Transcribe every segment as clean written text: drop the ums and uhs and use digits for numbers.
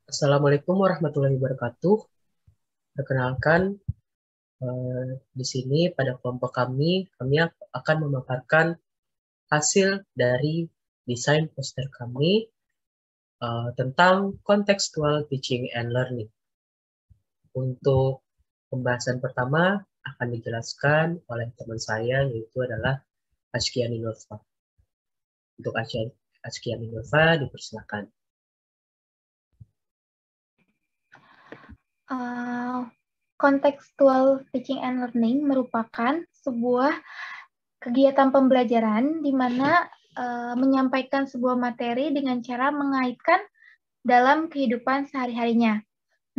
Assalamualaikum warahmatullahi wabarakatuh. Perkenalkan, di sini pada kelompok kami akan memaparkan hasil dari desain poster kami tentang contextual teaching and learning. Untuk pembahasan pertama akan dijelaskan oleh teman saya, yaitu adalah Ashkiani Nova. Untuk Ashkiani Nova, dipersilakan. Contextual teaching and learning merupakan sebuah kegiatan pembelajaran di mana menyampaikan sebuah materi dengan cara mengaitkan dalam kehidupan sehari-harinya.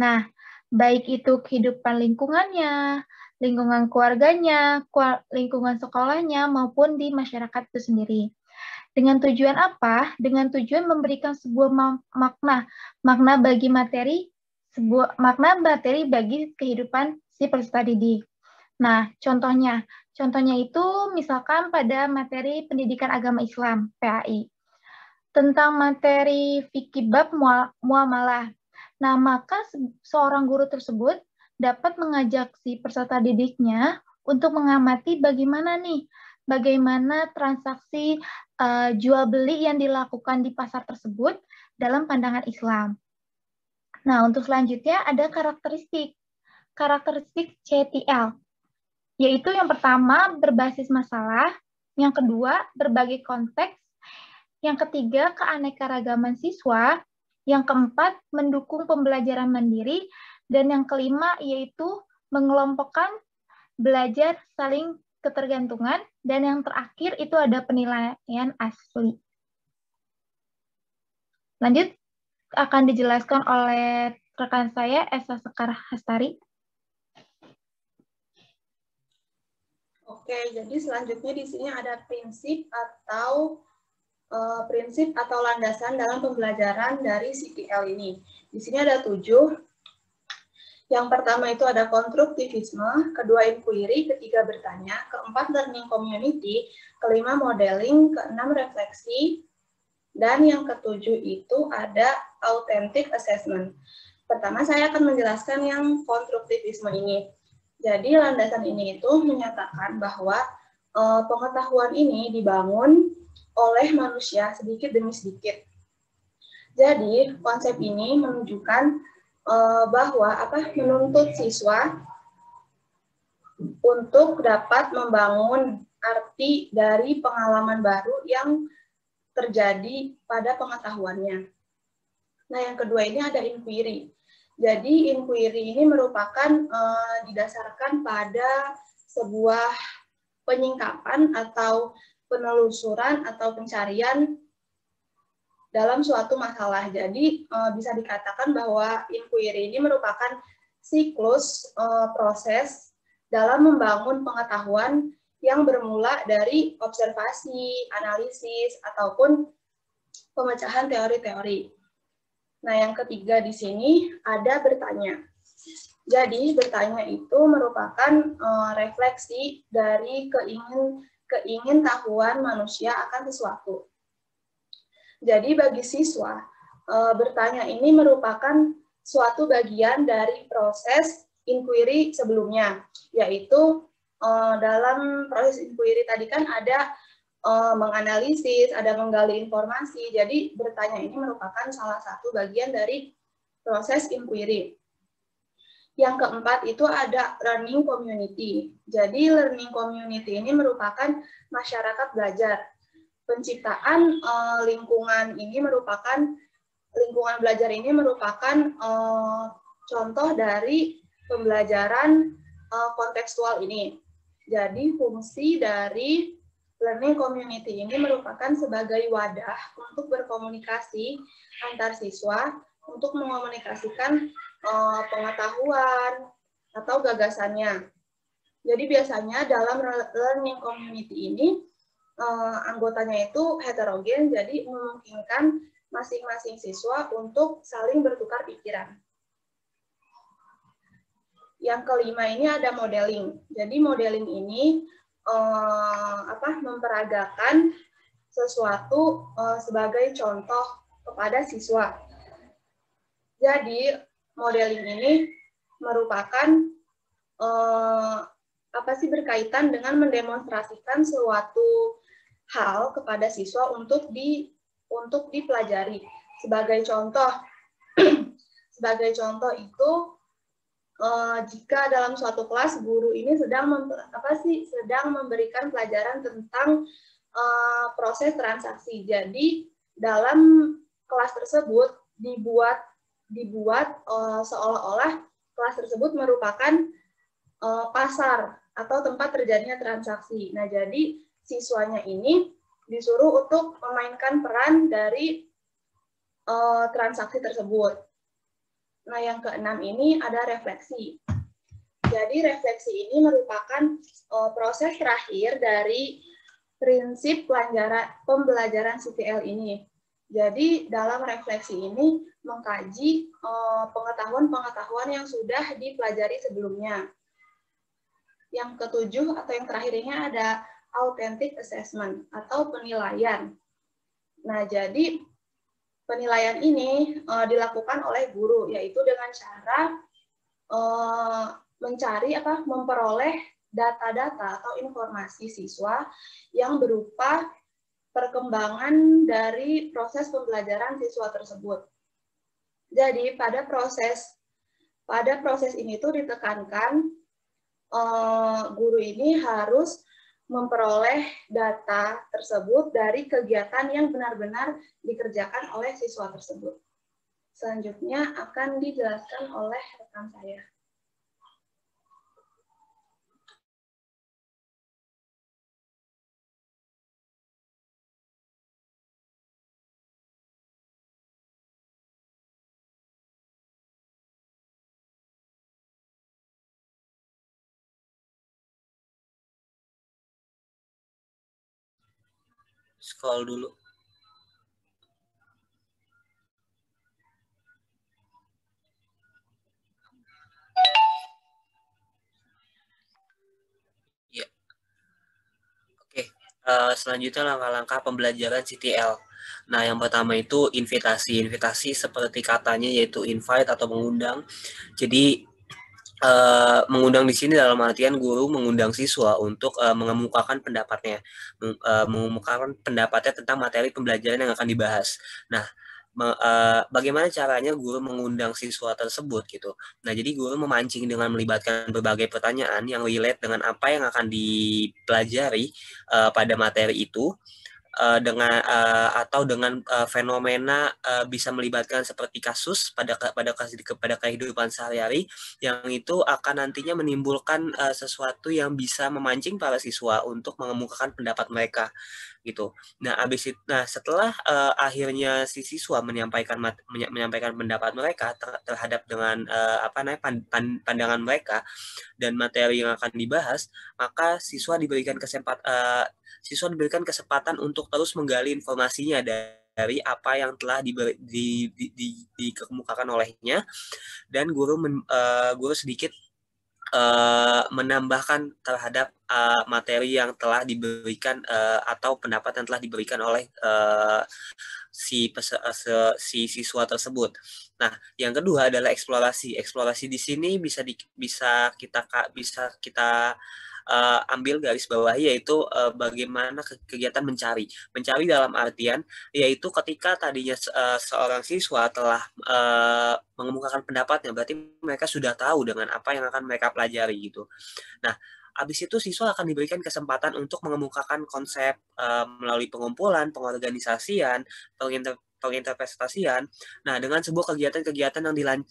Nah, baik itu kehidupan lingkungannya, lingkungan keluarganya, lingkungan sekolahnya, maupun di masyarakat itu sendiri. Dengan tujuan apa? Dengan tujuan memberikan sebuah makna bagi materi, sebuah makna materi bagi kehidupan si peserta didik. Nah, contohnya itu misalkan pada materi pendidikan agama Islam, PAI, tentang materi fikih bab muamalah. Nah, maka seorang guru tersebut dapat mengajak si peserta didiknya untuk mengamati bagaimana transaksi jual beli yang dilakukan di pasar tersebut dalam pandangan Islam. Nah, untuk selanjutnya ada karakteristik CTL, yaitu yang pertama berbasis masalah, yang kedua berbagai konteks, yang ketiga keanekaragaman siswa, yang keempat mendukung pembelajaran mandiri, dan yang kelima yaitu mengelompokkan belajar saling ketergantungan, dan yang terakhir itu ada penilaian asli. Lanjut akan dijelaskan oleh rekan saya Esa Sekar Hastari. Oke, jadi selanjutnya di sini ada prinsip atau landasan dalam pembelajaran dari CTL ini. Di sini ada 7. Yang pertama itu ada konstruktivisme, kedua inquiry, ketiga bertanya, keempat learning community, kelima modeling, keenam refleksi, dan yang ketujuh itu ada authentic assessment. Pertama saya akan menjelaskan yang konstruktivisme ini. Jadi landasan ini itu menyatakan bahwa pengetahuan ini dibangun oleh manusia sedikit demi sedikit. Jadi konsep ini menunjukkan bahwa menuntut siswa untuk dapat membangun arti dari pengalaman baru yang terjadi pada pengetahuannya. Nah, yang kedua ini ada inquiry. Jadi inquiry ini merupakan didasarkan pada sebuah penyingkapan atau penelusuran atau pencarian dalam suatu masalah. Jadi bisa dikatakan bahwa inquiry ini merupakan siklus proses dalam membangun pengetahuan yang bermula dari observasi, analisis, ataupun pemecahan teori-teori. Nah, yang ketiga di sini ada bertanya. Jadi bertanya itu merupakan refleksi dari keingintahuan manusia akan sesuatu. Jadi bagi siswa, bertanya ini merupakan suatu bagian dari proses inquiry sebelumnya, yaitu dalam proses inquiry tadi kan ada menganalisis, ada menggali informasi, jadi bertanya ini merupakan salah satu bagian dari proses inquiry. Yang keempat itu ada learning community. Jadi learning community ini merupakan masyarakat belajar. Penciptaan lingkungan belajar ini merupakan contoh dari pembelajaran kontekstual ini. Jadi fungsi dari learning community ini merupakan sebagai wadah untuk berkomunikasi antar siswa untuk mengomunikasikan pengetahuan atau gagasannya. Jadi biasanya dalam learning community ini anggotanya itu heterogen, jadi memungkinkan masing-masing siswa untuk saling bertukar pikiran. Yang kelima ini ada modeling. Jadi modeling ini memperagakan sesuatu sebagai contoh kepada siswa. Jadi modeling ini merupakan berkaitan dengan mendemonstrasikan suatu hal kepada siswa untuk dipelajari. Sebagai contoh itu jika dalam suatu kelas guru ini sedang memberikan pelajaran tentang proses transaksi. Jadi dalam kelas tersebut dibuat seolah-olah kelas tersebut merupakan pasar atau tempat terjadinya transaksi. Nah, jadi siswanya ini disuruh untuk memainkan peran dari transaksi tersebut. Nah, yang keenam ini ada refleksi. Jadi refleksi ini merupakan proses terakhir dari prinsip pembelajaran CTL ini. Jadi dalam refleksi ini mengkaji pengetahuan-pengetahuan yang sudah dipelajari sebelumnya. Yang ketujuh atau yang terakhirnya ada authentic assessment atau penilaian. Nah, jadi penilaian ini dilakukan oleh guru, yaitu dengan cara memperoleh data-data atau informasi siswa yang berupa perkembangan dari proses pembelajaran siswa tersebut. Jadi pada proses ini tuh ditekankan guru ini harus memperoleh data tersebut dari kegiatan yang benar-benar dikerjakan oleh siswa tersebut. Selanjutnya akan dijelaskan oleh rekan saya. Scroll dulu. Ya. Oke, selanjutnya langkah-langkah pembelajaran CTL. Nah, yang pertama itu invitasi. Invitasi seperti katanya yaitu invite atau mengundang. Jadi mengundang di sini dalam artian guru mengundang siswa untuk mengemukakan pendapatnya, tentang materi pembelajaran yang akan dibahas. Nah, bagaimana caranya guru mengundang siswa tersebut gitu. Nah, jadi guru memancing dengan melibatkan berbagai pertanyaan yang relate dengan apa yang akan dipelajari pada materi itu. Dengan fenomena bisa melibatkan seperti kasus pada kehidupan sehari-hari yang itu akan nantinya menimbulkan sesuatu yang bisa memancing para siswa untuk mengemukakan pendapat mereka gitu. Nah, setelah akhirnya si siswa menyampaikan pendapat mereka terhadap dengan pandangan mereka dan materi yang akan dibahas, maka siswa diberikan kesempatan untuk terus menggali informasinya dari apa yang telah dikemukakan olehnya, dan guru sedikit menambahkan terhadap materi yang telah diberikan atau pendapat yang telah diberikan oleh si siswa tersebut. Nah, yang kedua adalah eksplorasi. Eksplorasi di sini bisa kita ambil garis bawahi, yaitu bagaimana kegiatan mencari dalam artian yaitu ketika tadinya seorang siswa telah mengemukakan pendapatnya, berarti mereka sudah tahu dengan apa yang akan mereka pelajari gitu. Nah, habis itu siswa akan diberikan kesempatan untuk mengemukakan konsep melalui pengumpulan, pengorganisasian, penginterpretasian. Nah, dengan sebuah kegiatan-kegiatan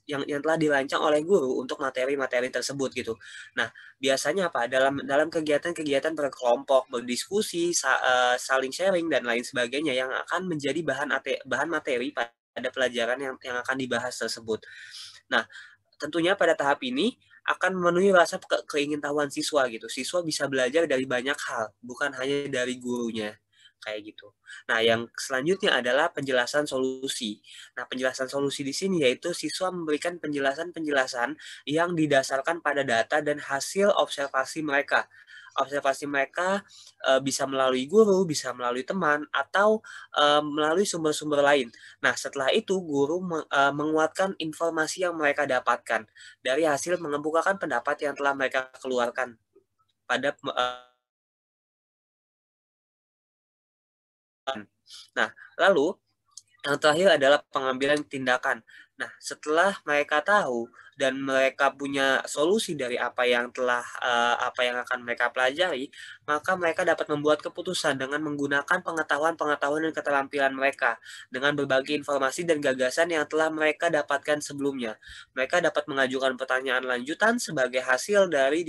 yang telah dirancang oleh guru untuk materi-materi tersebut gitu. Nah, biasanya apa? Dalam kegiatan-kegiatan berkelompok, berdiskusi, saling sharing dan lain sebagainya yang akan menjadi bahan materi pada pelajaran yang akan dibahas tersebut. Nah, tentunya pada tahap ini akan memenuhi rasa keingintahuan siswa gitu. Siswa bisa belajar dari banyak hal, bukan hanya dari gurunya. Kayak gitu. Nah, yang selanjutnya adalah penjelasan solusi. Nah, penjelasan solusi di sini yaitu siswa memberikan penjelasan yang didasarkan pada data dan hasil observasi mereka. Observasi mereka bisa melalui guru, bisa melalui teman, atau melalui sumber-sumber lain. Nah, setelah itu guru menguatkan informasi yang mereka dapatkan dari hasil mengemukakan pendapat yang telah mereka keluarkan pada Nah, lalu yang terakhir adalah pengambilan tindakan. Nah, setelah mereka tahu dan mereka punya solusi dari apa yang akan mereka pelajari, maka mereka dapat membuat keputusan dengan menggunakan pengetahuan dan keterampilan mereka dengan berbagai informasi dan gagasan yang telah mereka dapatkan sebelumnya. Mereka dapat mengajukan pertanyaan lanjutan sebagai hasil dari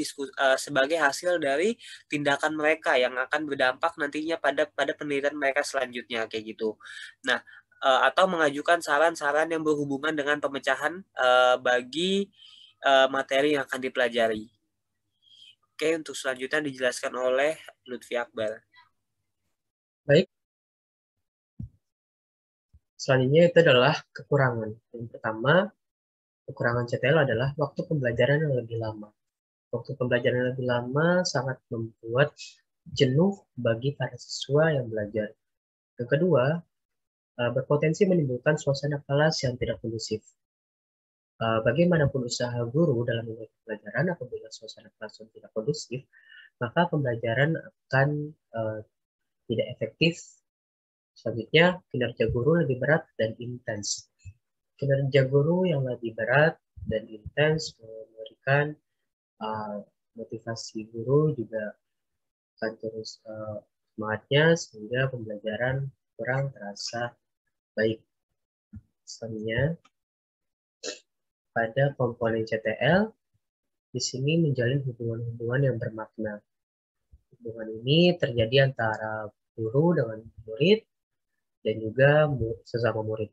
tindakan mereka yang akan berdampak nantinya pada penelitian mereka selanjutnya kayak gitu. Nah, atau mengajukan saran-saran yang berhubungan dengan pemecahan bagi materi yang akan dipelajari. Oke, untuk selanjutnya dijelaskan oleh Lutfi Akbar. Baik. Selanjutnya itu adalah kekurangan. Yang pertama, kekurangan CTL adalah waktu pembelajaran yang lebih lama. Waktu pembelajaran yang lebih lama sangat membuat jenuh bagi para siswa yang belajar. Yang kedua, berpotensi menimbulkan suasana kelas yang tidak kondusif. Bagaimanapun usaha guru dalam membuat pelajaran, apabila suasana kelas yang tidak kondusif, maka pembelajaran akan tidak efektif. Selanjutnya, kinerja guru lebih berat dan intens. Kinerja guru yang lebih berat dan intens memberikan motivasi guru juga akan terus semangatnya sehingga pembelajaran kurang terasa baik. Selanjutnya, pada komponen CTL, di sini menjalin hubungan-hubungan yang bermakna. Hubungan ini terjadi antara guru dengan murid dan juga sesama murid.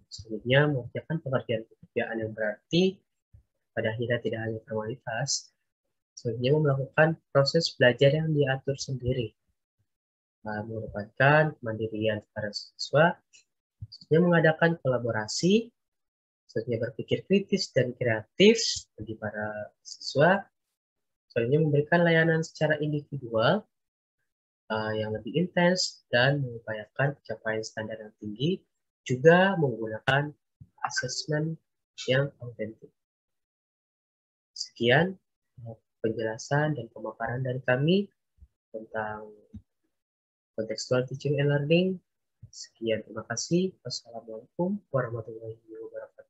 Selanjutnya, mengerjakan pekerjaan yang berarti pada akhirnya tidak hanya formalitas. Selanjutnya, melakukan proses belajar yang diatur sendiri. Mengedepankan kemandirian para siswa. Selanjutnya, mengadakan kolaborasi. Selanjutnya, berpikir kritis dan kreatif bagi para siswa. Selanjutnya, memberikan layanan secara individual yang lebih intens dan mengupayakan pencapaian standar yang tinggi, juga menggunakan asesmen yang autentik. Sekian penjelasan dan pemaparan dari kami tentang contextual teaching and learning. Sekian, terima kasih. Wassalamualaikum warahmatullahi wabarakatuh.